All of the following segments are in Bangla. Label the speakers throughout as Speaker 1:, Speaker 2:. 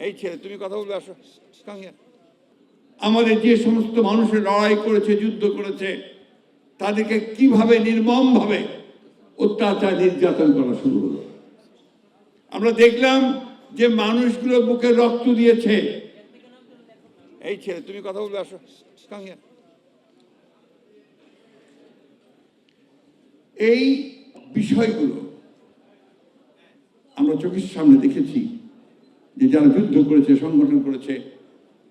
Speaker 1: এই ছেলে তুমি কথা বলবে, আসো কাঙ্গিয়া।
Speaker 2: আমাদের যে সমস্ত মানুষের লড়াই করেছে, যুদ্ধ করেছে, তাদেরকে কিভাবে নির্মমভাবে অত্যাচার নির্যাতন করা শুরু হলো। আমরা দেখলাম যে মানুষগুলো বুকে রক্ত দিয়েছে।
Speaker 1: এই ছেলে তুমি কথা বলবে, আসো কাঙ্গিয়া।
Speaker 2: এই বিষয়গুলো আমরা চোখের সামনে দেখেছি যে যারা যুদ্ধ করেছে, সংগঠন করেছে,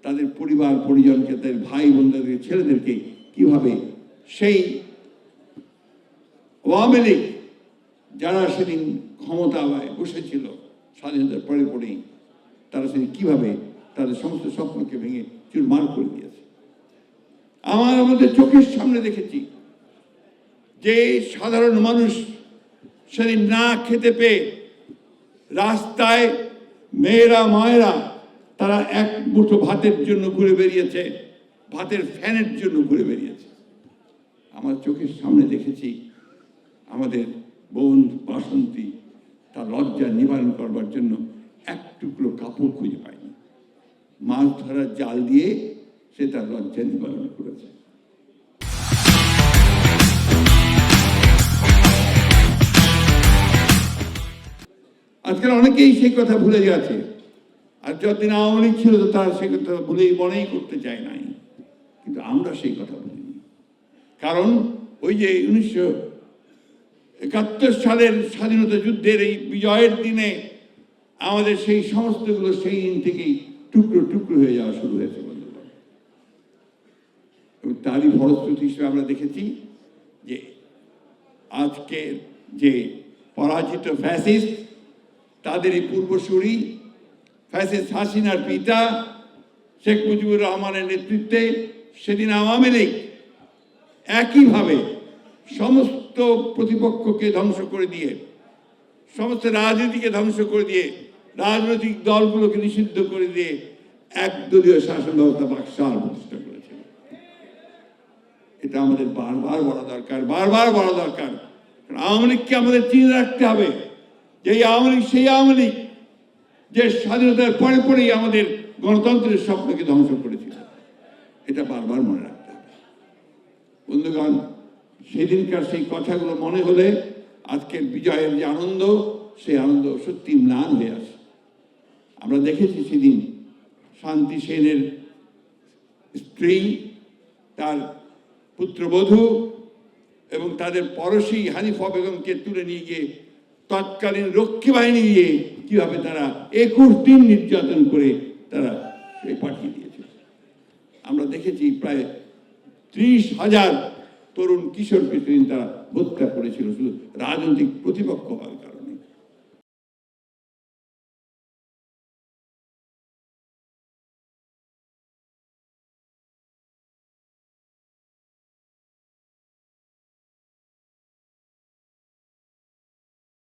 Speaker 2: তাদের পরিবার পরিজনকে, তাদের ভাই বোনদের, ছেলেদেরকে কিভাবে সেই আওয়ামী লীগ যারা সেদিন ক্ষমতায় বসেছিল স্বাধীনতার পরে পরেই, তারা সেদিন কিভাবে তাদের সমস্ত স্বপ্নকে ভেঙে চুরমার করে দিয়েছে। আমাদের চোখের সামনে দেখেছি যে সাধারণ মানুষ সেদিন না খেতে পেয়ে রাস্তায় মেয়েরা মায়েরা তারা এক মুঠো ভাতের জন্য ঘুরে বেরিয়েছে, ভাতের ফ্যানের জন্য ঘুরে বেরিয়েছে। আমার চোখের সামনে দেখেছি আমাদের বোন বাসন্তী তার লজ্জা নিবারণ করবার জন্য এক টুকরো কাপড় খুঁজে পায়নি, মাছ ধরার জাল দিয়ে সে তার লজ্জা নিবারণ করেছে। আজকাল অনেকেই সেই কথা ভুলে গেছে, আর যতদিন আওয়ামী লীগ ছিল তো তারা সেই কথা ভুলেই মনেই করতে চায় নাই। কিন্তু আমরা সেই কথা ভুলিনি, কারণ ওই যে 1971 সালের স্বাধীনতা যুদ্ধের এই বিজয়ের দিনে আমাদের সেই সমস্তগুলো সেই দিন থেকেই টুকরো টুকরো হয়ে যাওয়া শুরু হয়েছে বন্ধুগণ। এবং তারই ফলশ্রুতি হিসেবে আমরা দেখেছি যে আজকে যে পরাজিত ফ্যাসিস্ট, তাদেরই পূর্বসূরি ফ্যাসিস্ট হাসিনার পিতা শেখ মুজিবুর রহমানের নেতৃত্বে সেদিন আওয়ামী লীগ একইভাবে সমস্ত প্রতিপক্ষকে ধ্বংস করে দিয়ে, সমস্ত রাজনীতিকে ধ্বংস করে দিয়ে, রাজনৈতিক দলগুলোকে নিষিদ্ধ করে দিয়ে একদলীয় শাসন ব্যবস্থা বাকশাল প্রতিষ্ঠা করেছিল। এটা আমাদের বারবার বলা দরকার, বারবার বলা দরকার। আওয়ামী লীগকে আমাদের চিনে রাখতে হবে যে এই আওয়ামী লীগ সেই আওয়ামী লীগ যে স্বাধীনতার পরে পরেই আমাদের গণতন্ত্রের স্বপ্নকে ধ্বংস করেছিল। এটা বারবার মনে রাখতে হবে বন্ধুগণ। সেদিনকার সেই কথাগুলো মনে হলে আজকের বিজয়ের যে আনন্দ, সেই আনন্দ সত্যি ম্লান হয়ে আসে। আমরা দেখেছি সেদিন শান্তি সেনের স্ত্রী, তার পুত্রবধূ এবং তাদের পড়শী হানিফা বেগমকে তুলে নিয়ে গিয়ে তৎকালীন রক্ষী বাহিনী দিয়ে কিভাবে তারা 21 দিন নির্যাতন করে তারা পাঠিয়ে দিয়েছে। আমরা দেখেছি প্রায় 30,000 তরুণ কিশোরকে সেদিন তারা হত্যা করেছিল শুধু রাজনৈতিক প্রতিপক্ষ হওয়ার কারণে।